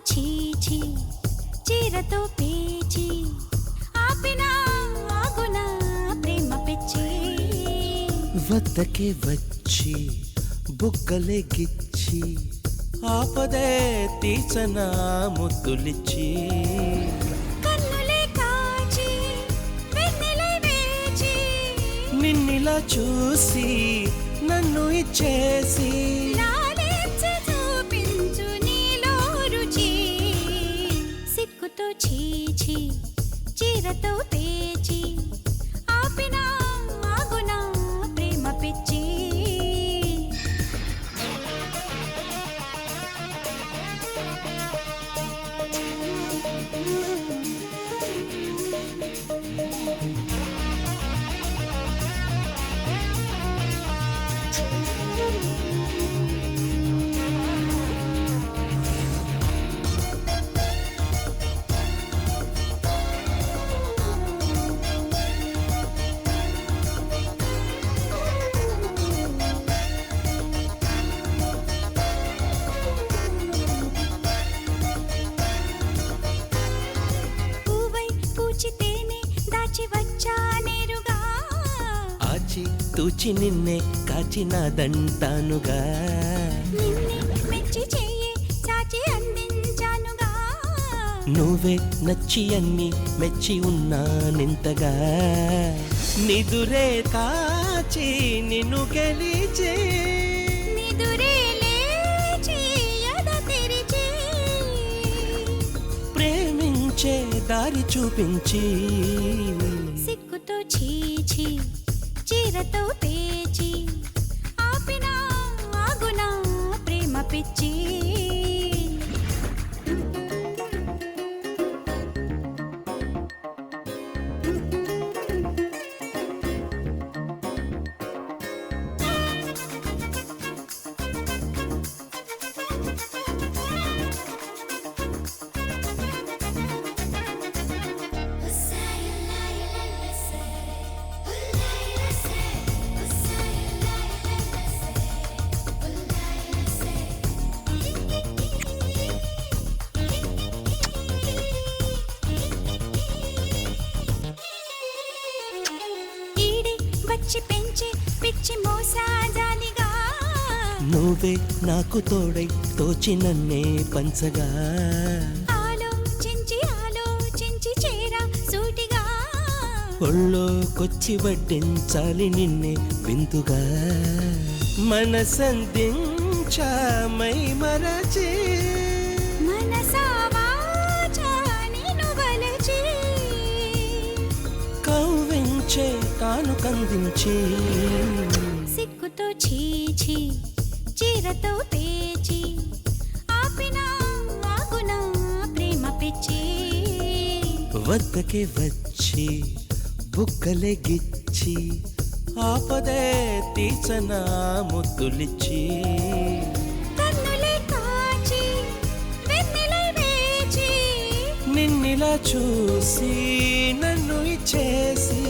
చీచి చీరతో పేచి ఆపినా ఆగునా ప్రేమ పిచ్చి వద్దకే వచ్చి బుగ్గలే గిచ్చి ఆపదే తీసన ముద్దులిచ్చి కన్నులే కాచి వెన్నెలై వేచి నిన్నిలా చూసి నన్ను ఇచ్చేసి లాలించి చూపించు నీలో రుచి సిగ్గుతో చీచి చీరతో పేచి ఆపినా ఆగునా ప్రేమ పిచ్చి దాచి వచ్చా నేరుగా ఆచి తూచి నిన్నే కాచినాదంటానుగా నిన్నే మెచ్చి చెయ్యి చాచి అందించానుగా నువ్వే నచ్చి అన్ని మెచ్చి ఉన్నానింతగా నిదురే కాచి నిన్ను గెలిచే నిదురే లేచి ఎద తెరిచి ప్రేమించే దారి చూపించి సిగ్గుతో చీచి చీరతో పేచి ఆపినా ఆగునా ప్రేమ పిచ్చి వచ్చి పెంచి పిచ్చి మోసాజాలిగా నువ్వే నాకు తోడై తోచి నన్నే పంచగా ఆలోచించి చేరా సూటిగా ఒళ్ళోకొచ్చి వడ్డించాలి నిన్నే విందుగా మనసందించామై మరచి మనసావాచా నిన్ను వలచి కవ్వించే కాను కందించి సిగ్గుతో చీచి చీరతో పేచి ఆపినా ఆగునా ప్రేమ పిచ్చి వద్దకే వచ్చి బుగ్గలే గిచ్చి ఆపదే తీసన ముద్దులిచ్చి కన్నులే కాచి వెన్నెలై వేచి నిన్నిలా చూసి నన్ను ఇచ్చేసి